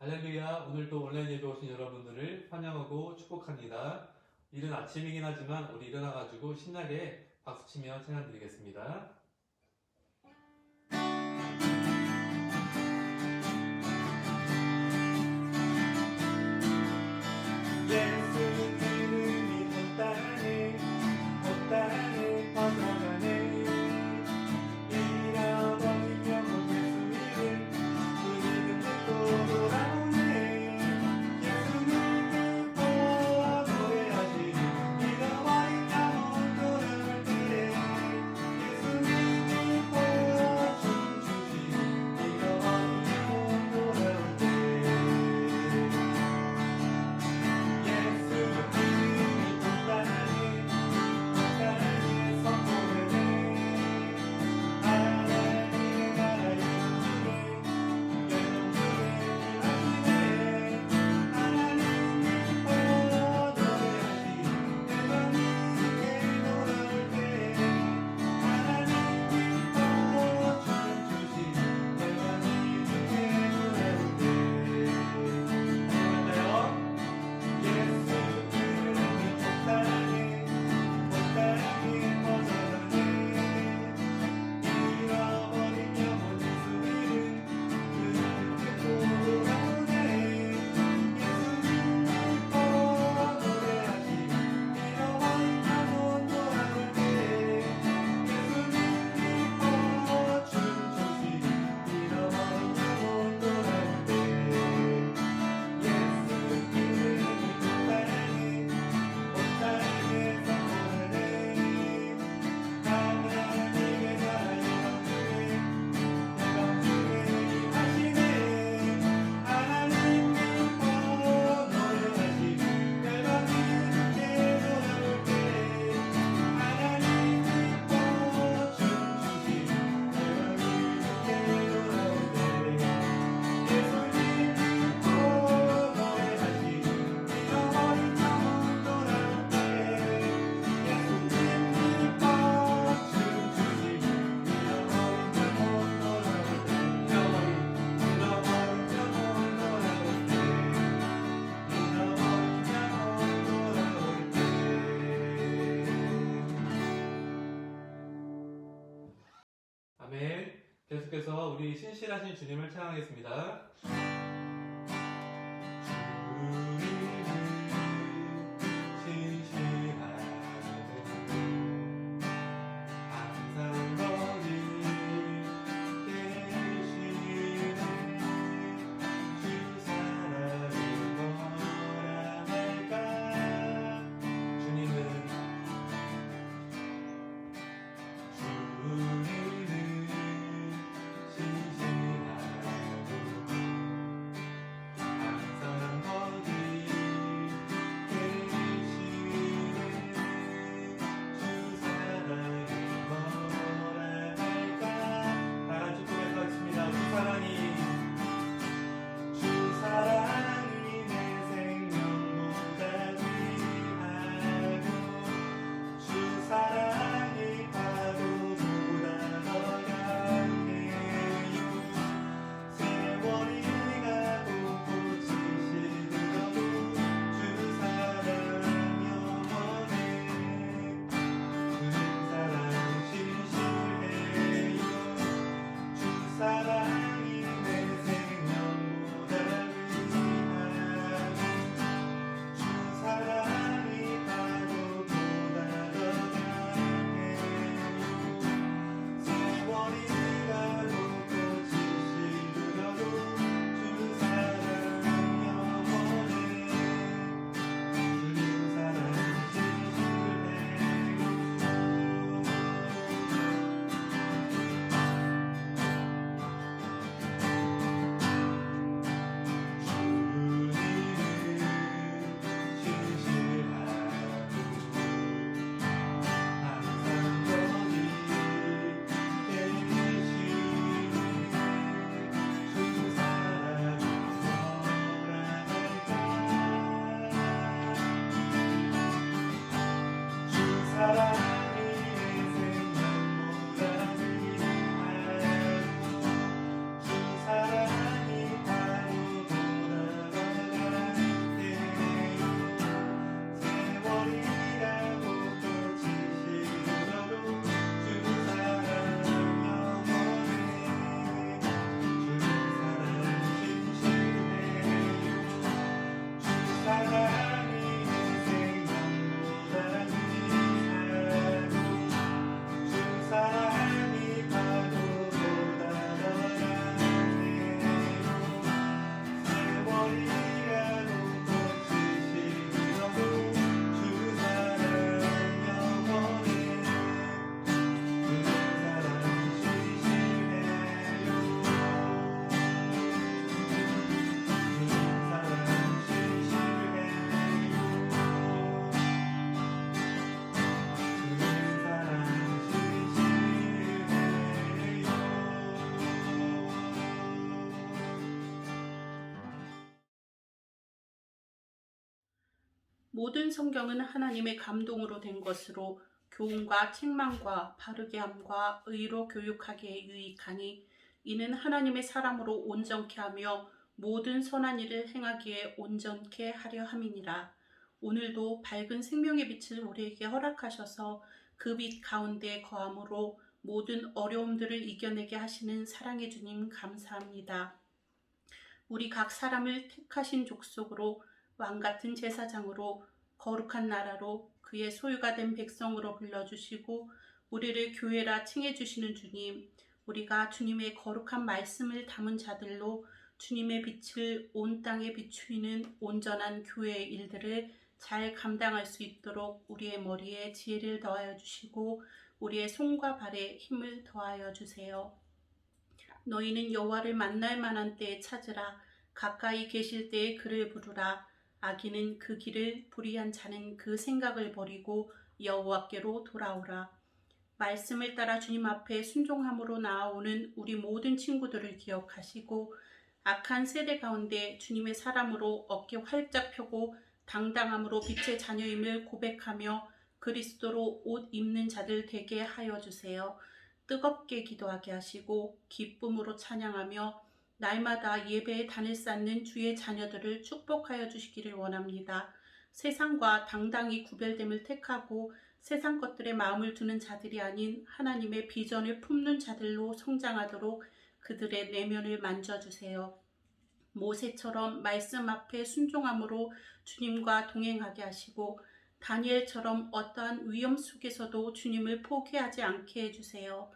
할렐루야, 오늘도 온라인 예배 오신 여러분들을 환영하고 축복합니다. 이른 아침이긴 하지만 우리 일어나가지고 신나게 박수치며 찬양 드리겠습니다. 예수 이름이 온 땅에 퍼져가네. 잃어버린 영혼 예수 이름, 그 이름 듣고 돌아오네. 예수님 듣고 노래하시, 잃어버린 영혼 돌아올 때. 예수님 듣고 춤추시, 잃어버린 영혼 돌아올 때. 예수 이름이 온 땅에 선포되네. 하나님의 나라 이루시네. 열방중에 하시네. 하나님 믿고 노래하시, 대만이 주께 돌아올 때. 하나님 믿고 춤추시, 대만이 주께 돌아올 때. 한번 할까요? 예수 이름이 온 땅에 퍼져가네. 잃어버린 영혼 예수 이름, 그 이름 듣고 돌아오네. 예수님 믿고 노래하시, 잃어버린 영혼 돌아올 때. 예수님 믿고 춤추시, 잃어버린 영혼 돌아올 때. 예수 이름이 온 땅에 선포하네. 하나님의 나라 열방중에 하시네. 하나님 믿고 노래하시, 열방이 주께 돌아올 때. 하나님 믿고 춤추시, 열방이 주께 돌아올 때. 예수님 믿고 노래하시, 잃어버린 영혼 돌아올 때. 예수님 믿고 춤추시, 잃어버린 영혼 돌아올 때. 잃어버린 영혼 돌아올 때. 잃어버린 영혼 돌아올 때. 아멘. 계속해서 우리 신실하신 주님을 찬양하겠습니다. 주님은 신실하고 항상 거기 계시네. 주 사랑이 뭐라 할까? 주님은 신실하고 모든 성경은 하나님의 감동으로 된 것으로 교훈과 책망과 바르게 함과 의로 교육하기에 유익하니 이는 하나님의 사람으로 온전케 하며 모든 선한 일을 행하기에 온전케 하려 함이니라. 오늘도 밝은 생명의 빛을 우리에게 허락하셔서 그 빛 가운데 거함으로 모든 어려움들을 이겨내게 하시는 사랑의 주님 감사합니다. 우리 각 사람을 택하신 족속으로 왕같은 제사장으로 거룩한 나라로 그의 소유가 된 백성으로 불러주시고 우리를 교회라 칭해주시는 주님, 우리가 주님의 거룩한 말씀을 담은 자들로 주님의 빛을 온 땅에 비추이는 온전한 교회의 일들을 잘 감당할 수 있도록 우리의 머리에 지혜를 더하여 주시고 우리의 손과 발에 힘을 더하여 주세요. 너희는 여호와를 만날 만한 때에 찾으라. 가까이 계실 때에 그를 부르라. 악인은 그 길을 불의한 자는 그 생각을 버리고 여호와께로 돌아오라. 말씀을 따라 주님 앞에 순종함으로 나아오는 우리 모든 친구들을 기억하시고 악한 세대 가운데 주님의 사람으로 어깨 활짝 펴고 당당함으로 빛의 자녀임을 고백하며 그리스도로 옷 입는 자들 되게 하여 주세요. 뜨겁게 기도하게 하시고 기쁨으로 찬양하며 날마다 예배에 단을 쌓는 주의 자녀들을 축복하여 주시기를 원합니다. 세상과 당당히 구별됨을 택하고 세상 것들에 마음을 두는 자들이 아닌 하나님의 비전을 품는 자들로 성장하도록 그들의 내면을 만져주세요. 모세처럼 말씀 앞에 순종함으로 주님과 동행하게 하시고 다니엘처럼 어떠한 위험 속에서도 주님을 포기하지 않게 해주세요.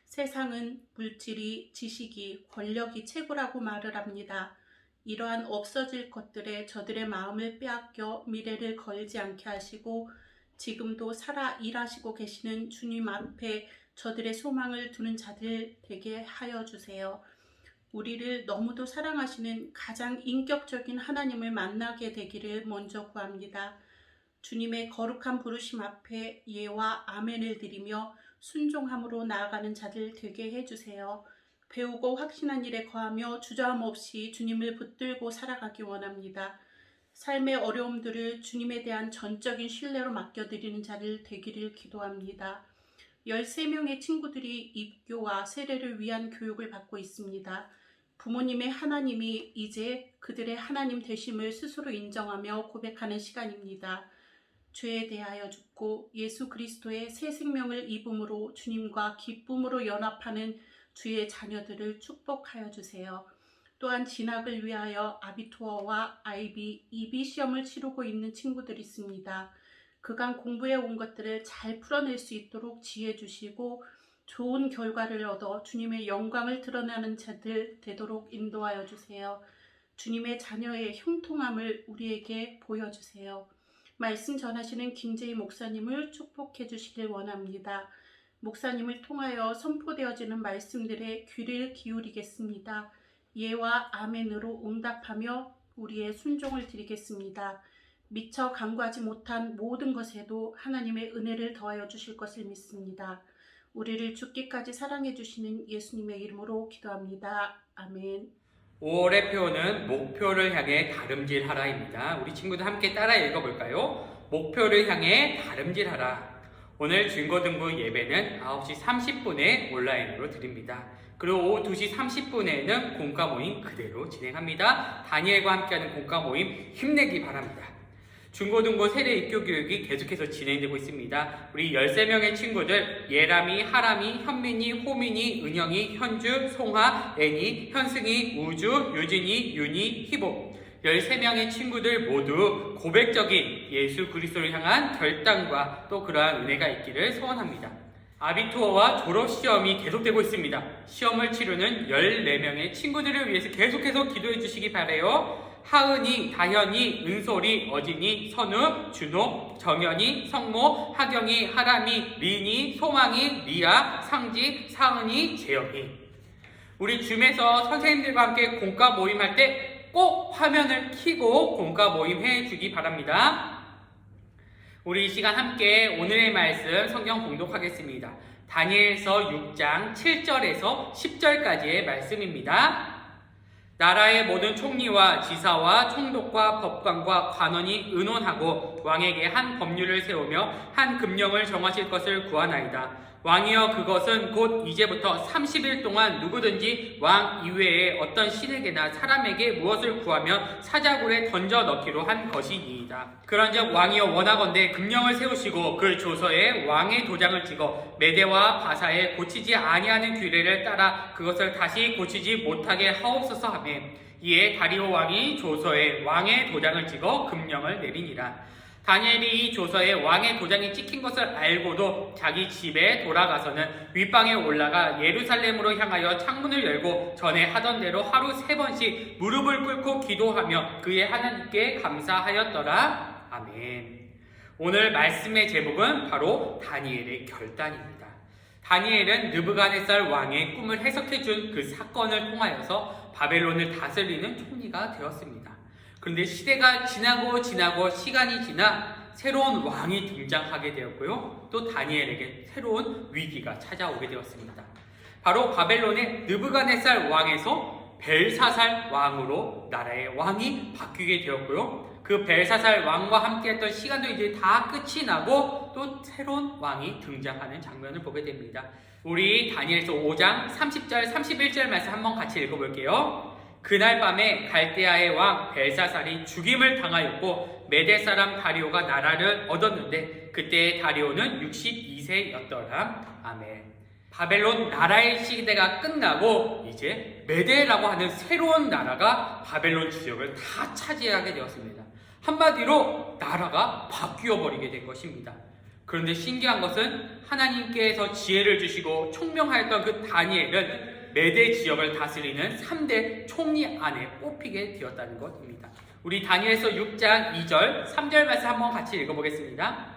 세상은 물질이, 지식이, 권력이 최고라고 말을 합니다. 이러한 없어질 것들에 저들의 마음을 빼앗겨 미래를 걸지 않게 하시고 지금도 살아 일하시고 계시는 주님 앞에 저들의 소망을 두는 자들 되게 하여 주세요. 우리를 너무도 사랑하시는 가장 인격적인 하나님을 만나게 되기를 먼저 구합니다. 주님의 거룩한 부르심 앞에 예와 아멘을 드리며 순종함으로 나아가는 자들 되게 해주세요. 배우고 확신한 일에 거하며 주저함 없이 주님을 붙들고 살아가기 원합니다. 삶의 어려움들을 주님에 대한 전적인 신뢰로 맡겨드리는 자들 되기를 기도합니다. 13명의 친구들이 입교와 세례를 위한 교육을 받고 있습니다. 부모님의 하나님이 이제 그들의 하나님 되심을 스스로 인정하며 고백하는 시간입니다. 죄에 대하여 죽고 예수 그리스도의 새 생명을 입음으로 주님과 기쁨으로 연합하는 주의 자녀들을 축복하여 주세요. 또한 진학을 위하여 아비투어와 IB, EB 시험을 치르고 있는 친구들이 있습니다. 그간 공부해 온 것들을 잘 풀어낼 수 있도록 지혜 주시고 좋은 결과를 얻어 주님의 영광을 드러내는 자들 되도록 인도하여 주세요. 주님의 자녀의 형통함을 우리에게 보여주세요. 말씀 전하시는 김재희 목사님을 축복해 주시길 원합니다. 목사님을 통하여 선포되어지는 말씀들에 귀를 기울이겠습니다. 예와 아멘으로 응답하며 우리의 순종을 드리겠습니다. 미처 간구하지 못한 모든 것에도 하나님의 은혜를 더하여 주실 것을 믿습니다. 우리를 죽기까지 사랑해 주시는 예수님의 이름으로 기도합니다. 아멘. 5월의 표어는 목표를 향해 다름질하라입니다. 우리 친구들 함께 따라 읽어볼까요? 목표를 향해 다름질하라. 오늘 중고등부 예배는 9시 30분에 온라인으로 드립니다. 그리고 오후 2시 30분에는 공과 모임 그대로 진행합니다. 다니엘과 함께하는 공과 모임 힘내기 바랍니다. 중고등부 세례 입교 교육이 계속해서 진행되고 있습니다. 우리 13명의 친구들 예람이, 하람이, 현민이, 호민이, 은영이, 현주, 송하, 애니, 현승이, 우주, 유진이, 윤이, 희복 13명의 친구들 모두 고백적인 예수 그리스도를 향한 결단과 또 그러한 은혜가 있기를 소원합니다. 아비투어와 졸업시험이 계속되고 있습니다. 시험을 치르는 14명의 친구들을 위해서 계속해서 기도해 주시기 바라요. 하은이, 다현이, 은솔이, 어진이, 선우, 준호, 정연이, 성모, 하경이, 하람이, 리니, 소망이, 리아, 상지, 사은이, 재영이. 우리 줌에서 선생님들과 함께 공과 모임할 때 꼭 화면을 켜고 공과 모임 해주기 바랍니다. 우리 이 시간 함께 오늘의 말씀 성경 봉독하겠습니다. 다니엘서 6장 7절에서 10절까지의 말씀입니다. 나라의 모든 총리와 지사와 총독과 법관과 관원이 의논하고 왕에게 한 법률을 세우며 한 금령을 정하실 것을 구하나이다. 왕이여, 그것은 곧 이제부터 30일 동안 누구든지 왕 이외에 어떤 신에게나 사람에게 무엇을 구하면 사자굴에 던져 넣기로 한 것이니이다. 그런즉 왕이여, 원하건대 금령을 세우시고 그 조서에 왕의 도장을 찍어 메대와 바사에 고치지 아니하는 규례를 따라 그것을 다시 고치지 못하게 하옵소서 하며, 이에 다리오 왕이 조서에 왕의 도장을 찍어 금령을 내리니라. 다니엘이 이 조서에 왕의 도장이 찍힌 것을 알고도 자기 집에 돌아가서는 윗방에 올라가 예루살렘으로 향하여 창문을 열고 전에 하던 대로 하루 3번씩 무릎을 꿇고 기도하며 그의 하나님께 감사하였더라. 아멘. 오늘 말씀의 제목은 바로 다니엘의 결단입니다. 다니엘은 느부갓네살 왕의 꿈을 해석해준 그 사건을 통하여서 바벨론을 다스리는 총리가 되었습니다. 그런데 시대가 지나고 시간이 지나 새로운 왕이 등장하게 되었고요. 또 다니엘에게 새로운 위기가 찾아오게 되었습니다. 바로 바벨론의 느부갓네살 왕에서 벨사살 왕으로 나라의 왕이 바뀌게 되었고요. 그 벨사살 왕과 함께했던 시간도 이제 다 끝이 나고 또 새로운 왕이 등장하는 장면을 보게 됩니다. 우리 다니엘서 5장 30절 31절 말씀 한번 같이 읽어볼게요. 그날 밤에 갈대아의 왕 벨사살이 죽임을 당하였고 메대 사람 다리오가 나라를 얻었는데 그때 다리오는 62세였더라. 아멘. 바벨론 나라의 시대가 끝나고 이제 메대라고 하는 새로운 나라가 바벨론 지역을 다 차지하게 되었습니다. 한마디로 나라가 바뀌어 버리게 된 것입니다. 그런데 신기한 것은 하나님께서 지혜를 주시고 총명하였던 그 다니엘은 메대 지역을 다스리는 3대 총리 안에 뽑히게 되었다는 것입니다. 우리 다니엘서 6장 2절 3절 말씀 한번 같이 읽어보겠습니다.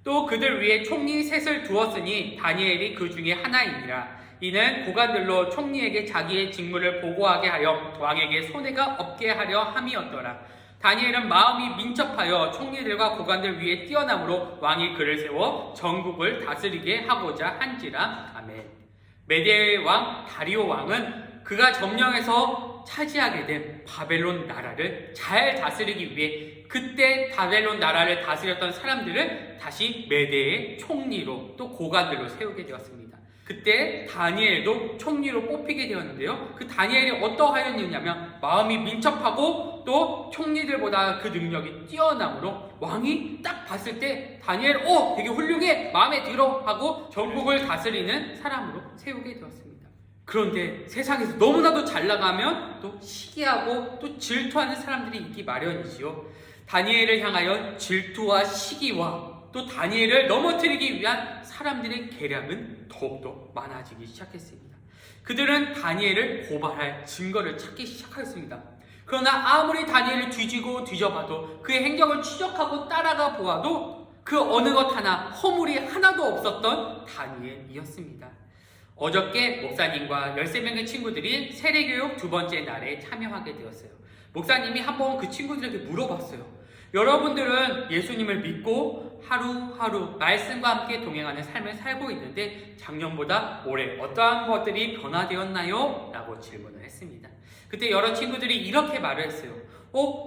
또 그들 위에 총리 셋을 두었으니 다니엘이 그 중에 하나이니라. 이는 고관들로 총리에게 자기의 직무를 보고하게 하여 왕에게 손해가 없게 하려 함이었더라. 다니엘은 마음이 민첩하여 총리들과 고관들 위에 뛰어남으로 왕이 그를 세워 전국을 다스리게 하고자 한지라. 아멘. 메대의 왕 다리오 왕은 그가 점령해서 차지하게 된 바벨론 나라를 잘 다스리기 위해 그때 바벨론 나라를 다스렸던 사람들을 다시 메대의 총리로 또 고관들로 세우게 되었습니다. 그때 다니엘도 총리로 뽑히게 되었는데요. 그 다니엘이 어떠하였느냐면 마음이 민첩하고 또 총리들보다 그 능력이 뛰어남으로 왕이 딱 봤을 때 다니엘 되게 훌륭해 마음에 들어 하고 전국을 다스리는 사람으로 세우게 되었습니다. 그런데 세상에서 너무나도 잘 나가면 또 시기하고 또 질투하는 사람들이 있기 마련이지요. 다니엘을 향하여 질투와 시기와 또 다니엘을 넘어뜨리기 위한 사람들의 계략은 더욱더 많아지기 시작했습니다. 그들은 다니엘을 고발할 증거를 찾기 시작하였습니다. 그러나 아무리 다니엘을 뒤지고 뒤져봐도 그의 행적을 추적하고 따라가 보아도 그 어느 것 하나 허물이 하나도 없었던 다니엘이었습니다. 어저께 목사님과 13명의 친구들이 세례교육 2번째 날에 참여하게 되었어요. 목사님이 한번 그 친구들에게 물어봤어요. 여러분들은 예수님을 믿고 하루하루 말씀과 함께 동행하는 삶을 살고 있는데 작년보다 올해 어떠한 것들이 변화되었나요? 라고 질문을 했습니다. 그때 여러 친구들이 이렇게 말을 했어요.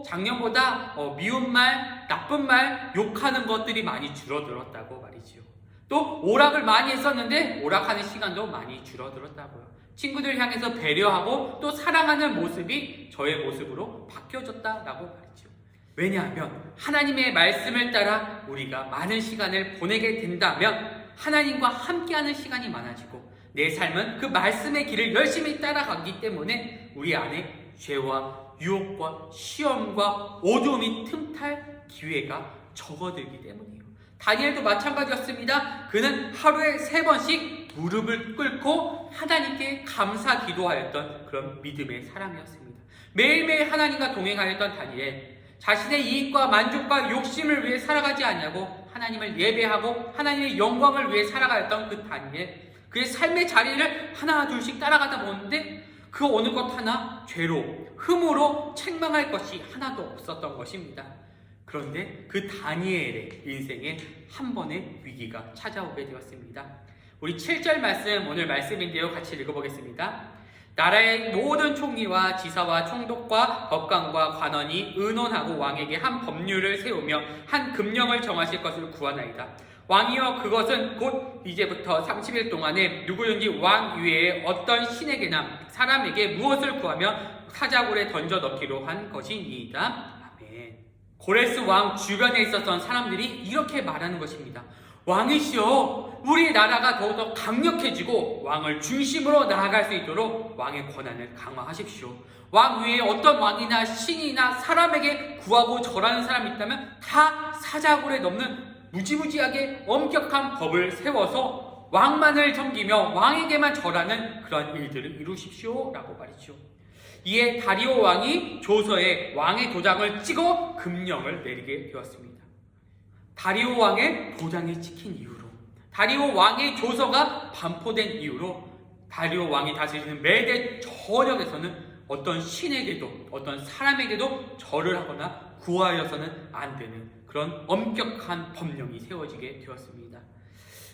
작년보다 미운 말, 나쁜 말, 욕하는 것들이 많이 줄어들었다고 말이지요. 또 오락을 많이 했었는데 오락하는 시간도 많이 줄어들었다고요. 친구들 향해서 배려하고 또 사랑하는 모습이 저의 모습으로 바뀌어졌다라고 말이죠. 왜냐하면 하나님의 말씀을 따라 우리가 많은 시간을 보내게 된다면 하나님과 함께하는 시간이 많아지고 내 삶은 그 말씀의 길을 열심히 따라가기 때문에 우리 안에 죄와 유혹과 시험과 어두움이 틈탈 기회가 적어들기 때문이에요. 다니엘도 마찬가지였습니다. 그는 하루에 3번씩 무릎을 꿇고 하나님께 감사 기도하였던 그런 믿음의 사람이었습니다. 매일매일 하나님과 동행하였던 다니엘, 자신의 이익과 만족과 욕심을 위해 살아가지 아니하고 하나님을 예배하고 하나님의 영광을 위해 살아가였던 그 다니엘, 그의 삶의 자리를 하나 둘씩 따라가다 보는데 그 어느 것 하나 죄로, 흠으로 책망할 것이 하나도 없었던 것입니다. 그런데 그 다니엘의 인생에 한 번의 위기가 찾아오게 되었습니다. 우리 7절 말씀, 오늘 말씀인데요. 같이 읽어보겠습니다. 나라의 모든 총리와 지사와 총독과 법관과 관원이 의논하고 왕에게 한 법률을 세우며 한 금령을 정하실 것을 구하나이다. 왕이여 그것은 곧 이제부터 30일 동안에 누구든지 왕 위에 어떤 신에게나 사람에게 무엇을 구하며 사자굴에 던져 넣기로 한 것이니이다. 아멘. 고레스 왕 주변에 있었던 사람들이 이렇게 말하는 것입니다. 왕이시여, 우리 나라가 더욱더 강력해지고 왕을 중심으로 나아갈 수 있도록 왕의 권한을 강화하십시오. 왕 위에 어떤 왕이나 신이나 사람에게 구하고 절하는 사람이 있다면 다 사자굴에 넣는 무지무지하게 엄격한 법을 세워서 왕만을 섬기며 왕에게만 절하는 그런 일들을 이루십시오 라고 말이죠. 이에 다리오 왕이 조서에 왕의 도장을 찍어 금령을 내리게 되었습니다. 다리오 왕의 도장이 찍힌 이후로, 다리오 왕의 조서가 반포된 이후로 다리오 왕이 다스리는 메대 전역에서는 어떤 신에게도 어떤 사람에게도 절을 하거나 구하여서는 안 되는 그런 엄격한 법령이 세워지게 되었습니다.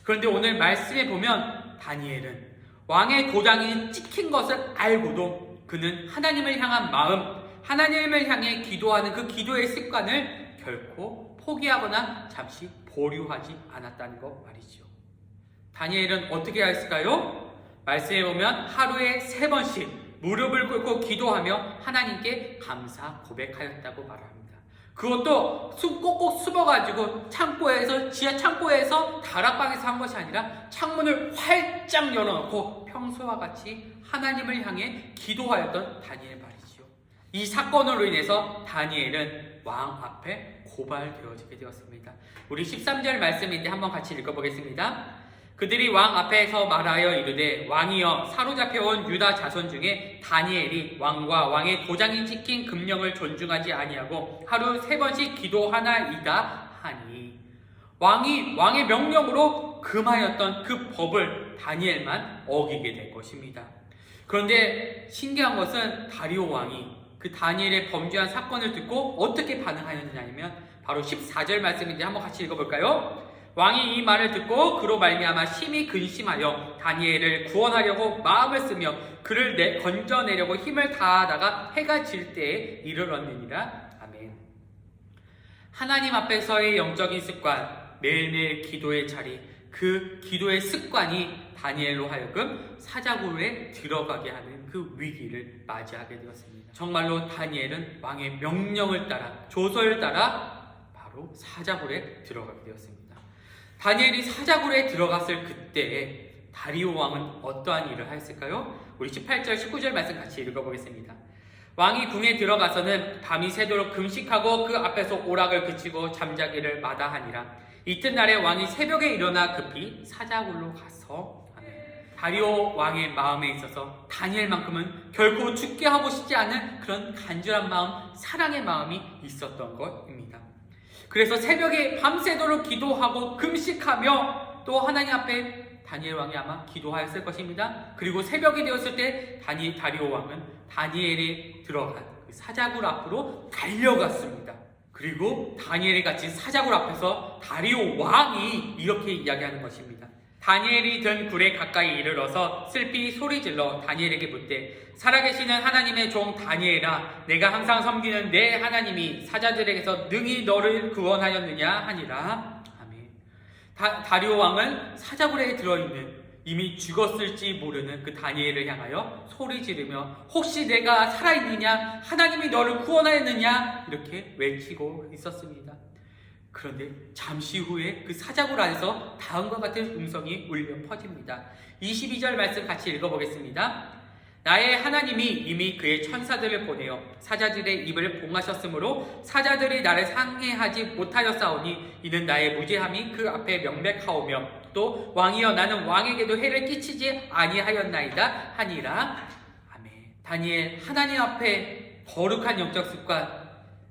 그런데 오늘 말씀에 보면 다니엘은 왕의 도장이 찍힌 것을 알고도 그는 하나님을 향한 마음, 하나님을 향해 기도하는 그 기도의 습관을 결코 포기하거나 잠시 보류하지 않았다는 것 말이죠. 다니엘은 어떻게 했을까요? 말씀에 보면 하루에 3번씩 무릎을 꿇고 기도하며 하나님께 감사 고백하였다고 말합니다. 그것도 꼭꼭 숨어가지고 지하 창고에서 다락방에서 한 것이 아니라 창문을 활짝 열어놓고 평소와 같이 하나님을 향해 기도하였던 다니엘 말이지요. 이 사건으로 인해서 다니엘은 왕 앞에 고발되어지게 되었습니다. 우리 13절 말씀인데 한번 같이 읽어보겠습니다. 그들이 왕 앞에서 말하여 이르되 왕이여 사로잡혀온 유다 자손 중에 다니엘이 왕과 왕의 도장이 찍힌 금령을 존중하지 아니하고 하루 3번씩 기도하나이다 하니, 왕의 명령으로 금하였던 그 법을 다니엘만 어기게 될 것입니다. 그런데 신기한 것은 다리오 왕이 그 다니엘의 범죄한 사건을 듣고 어떻게 반응하였느냐면 바로 14절 말씀인데 한번 같이 읽어볼까요? 왕이 이 말을 듣고 그로 말미암아 심히 근심하여 다니엘을 구원하려고 마음을 쓰며 그를 건져내려고 힘을 다하다가 해가 질 때에 이르렀느니라. 아멘. 하나님 앞에서의 영적인 습관, 매일매일 기도의 자리, 그 기도의 습관이 다니엘로 하여금 사자굴에 들어가게 하는 그 위기를 맞이하게 되었습니다. 정말로 다니엘은 왕의 명령을 따라, 조서를 따라 바로 사자굴에 들어가게 되었습니다. 다니엘이 사자굴에 들어갔을 그때에 다리오 왕은 어떠한 일을 하였을까요? 우리 18절, 19절 말씀 같이 읽어보겠습니다. 왕이 궁에 들어가서는 밤이 새도록 금식하고 그 앞에서 오락을 그치고 잠자기를 마다하니라. 이튿날에 왕이 새벽에 일어나 급히 사자굴로 가서, 다리오 왕의 마음에 있어서 다니엘만큼은 결코 죽게 하고 싶지 않은 그런 간절한 마음, 사랑의 마음이 있었던 것입니다. 그래서 새벽에 밤새도록 기도하고 금식하며 또 하나님 앞에 다니엘 왕이 아마 기도하였을 것입니다. 그리고 새벽이 되었을 때 다리오 왕은 다니엘이 들어간 그 사자굴 앞으로 달려갔습니다. 그리고 다니엘이 같이 사자굴 앞에서 다리오 왕이 이렇게 이야기하는 것입니다. 다니엘이 든 굴에 가까이 이르러서 슬피 소리질러 다니엘에게 묻되 살아계시는 하나님의 종 다니엘아, 내가 항상 섬기는 내 하나님이 사자들에게서 능히 너를 구원하였느냐 하니라. 아멘. 다리오 왕은 사자굴에 들어있는 이미 죽었을지 모르는 그 다니엘을 향하여 소리 지르며 혹시 내가 살아있느냐, 하나님이 너를 구원하였느냐 이렇게 외치고 있었습니다. 그런데 잠시 후에 그 사자굴 안에서 다음과 같은 음성이 울려 퍼집니다. 22절 말씀 같이 읽어보겠습니다. 나의 하나님이 이미 그의 천사들을 보내어 사자들의 입을 봉하셨으므로 사자들이 나를 상해하지 못하였사오니 이는 나의 무죄함이 그 앞에 명백하오며 또 왕이여 나는 왕에게도 해를 끼치지 아니하였나이다 하니라. 아멘. 다니엘, 하나님 앞에 거룩한 영적 습관,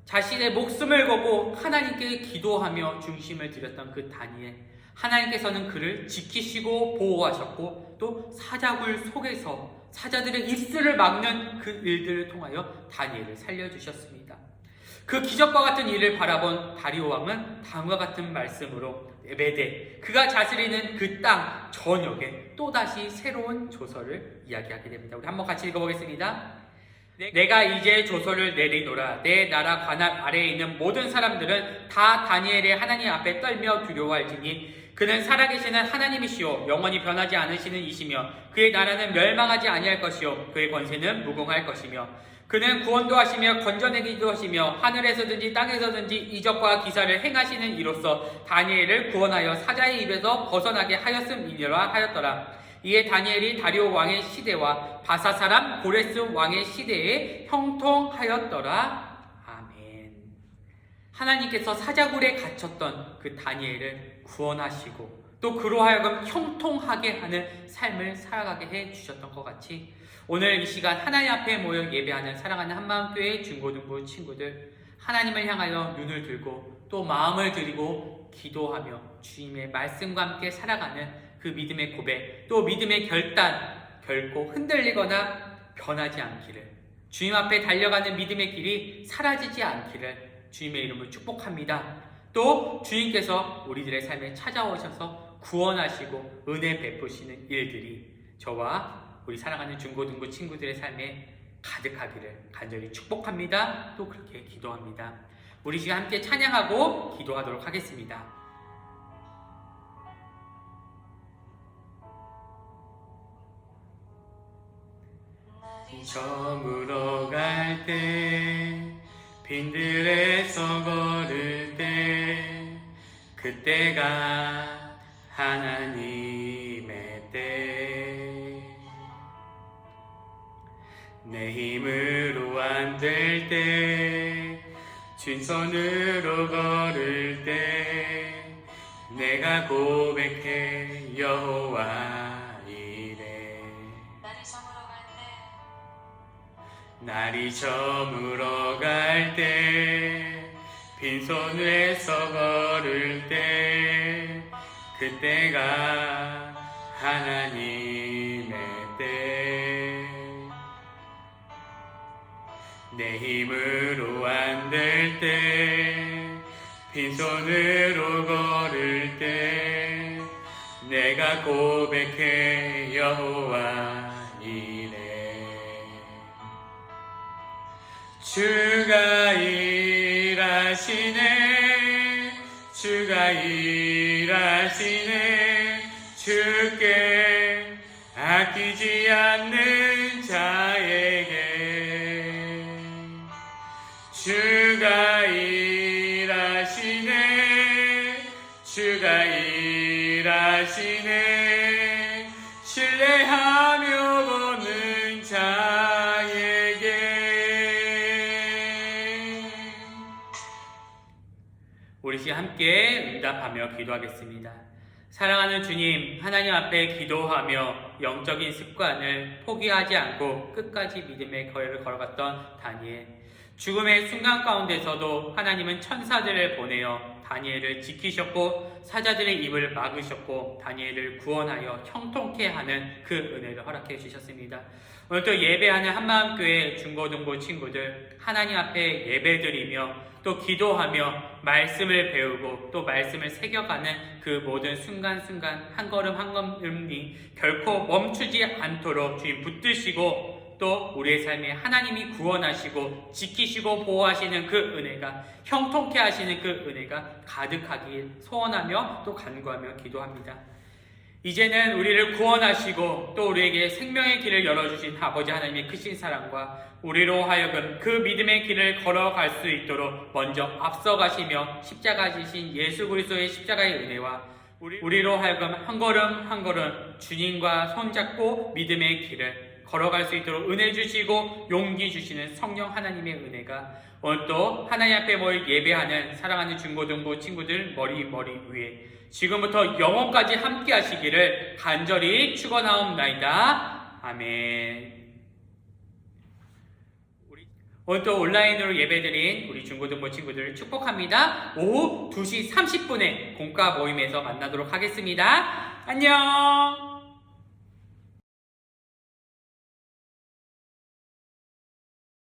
자신의 목숨을 걸고 하나님께 기도하며 중심을 드렸던 그 다니엘, 하나님께서는 그를 지키시고 보호하셨고 또 사자굴 속에서 사자들의 입술을 막는 그 일들을 통하여 다니엘을 살려주셨습니다. 그 기적과 같은 일을 바라본 다리오 왕은 다음과 같은 말씀으로 에베데, 그가 다스리는 그 땅 전역에 또다시 새로운 조서를 이야기하게 됩니다. 우리 한번 같이 읽어보겠습니다. 내가 이제 조서를 내리노라. 내 나라 관할 아래에 있는 모든 사람들은 다 다니엘의 하나님 앞에 떨며 두려워할지니 그는 살아계시는 하나님이시오 영원히 변하지 않으시는 이시며 그의 나라는 멸망하지 아니할 것이요 그의 권세는 무궁할 것이며 그는 구원도 하시며 건져내기도 하시며 하늘에서든지 땅에서든지 이적과 기사를 행하시는 이로써 다니엘을 구원하여 사자의 입에서 벗어나게 하였음이니라 하였더라. 이에 다니엘이 다리오 왕의 시대와 바사 사람 고레스 왕의 시대에 형통하였더라. 아멘. 하나님께서 사자굴에 갇혔던 그 다니엘을 구원하시고 또 그로 하여금 형통하게 하는 삶을 살아가게 해주셨던 것 같이 오늘 이 시간 하나님 앞에 모여 예배하는 사랑하는 한마음교회 중고등부 친구들, 하나님을 향하여 눈을 들고 또 마음을 들이고 기도하며 주님의 말씀과 함께 살아가는 그 믿음의 고백, 또 믿음의 결단, 결코 흔들리거나 변하지 않기를, 주님 앞에 달려가는 믿음의 길이 사라지지 않기를 주님의 이름으로 축복합니다. 또 주님께서 우리들의 삶에 찾아오셔서 구원하시고 은혜 베푸시는 일들이 저와 우리 사랑하는 중고등부 친구들의 삶에 가득하기를 간절히 축복합니다. 또 그렇게 기도합니다. 우리 지금 함께 찬양하고 기도하도록 하겠습니다. 저물어 갈 때 빈들에서 걸을 때 그때가 하나님의 때 내 힘으로 안 될 때 빈손으로 걸을 때 내가 고백해 여호와 이래 날이 저물어 갈 때 빈손에서 걸을 때 그때가 하나님의 때 내 힘으로 안 될 때 빈손으로 걸을 때 내가 고백해 여호와 이래 주가 일하시네 주가 일하시네 주께 아끼지 않는 자에게 주가 일하시네 주가 일하시네 신뢰하며 보는 자에게 우리 시간 함께 응답하며 기도하겠습니다. 사랑하는 주님, 하나님 앞에 기도하며 영적인 습관을 포기하지 않고 끝까지 믿음의 거리를 걸어갔던 다니엘. 죽음의 순간 가운데서도 하나님은 천사들을 보내어 다니엘을 지키셨고 사자들의 입을 막으셨고 다니엘을 구원하여 형통케 하는 그 은혜를 허락해 주셨습니다. 오늘 또 예배하는 한마음교회 중고등부 친구들 하나님 앞에 예배드리며 또 기도하며 말씀을 배우고 또 말씀을 새겨가는 그 모든 순간순간 한 걸음 한 걸음이 결코 멈추지 않도록 주님 붙드시고 또 우리의 삶에 하나님이 구원하시고 지키시고 보호하시는 그 은혜가 형통케 하시는 그 은혜가 가득하길 소원하며 또 간구하며 기도합니다. 이제는 우리를 구원하시고 또 우리에게 생명의 길을 열어주신 아버지 하나님의 크신 사랑과 우리로 하여금 그 믿음의 길을 걸어갈 수 있도록 먼저 앞서가시며 십자가 지신 예수 그리스도의 십자가의 은혜와 우리로 하여금 한 걸음 한 걸음 주님과 손잡고 믿음의 길을 걸어갈 수 있도록 은혜 주시고 용기 주시는 성령 하나님의 은혜가 오늘 또 하나님 앞에 모여 예배하는 사랑하는 중고등부 친구들 머리 위에 지금부터 영원까지 함께 하시기를 간절히 축원하옵나이다. 아멘. 오늘 또 온라인으로 예배드린 우리 중고등부 친구들을 축복합니다. 오후 2시 30분에 공과 모임에서 만나도록 하겠습니다. 안녕.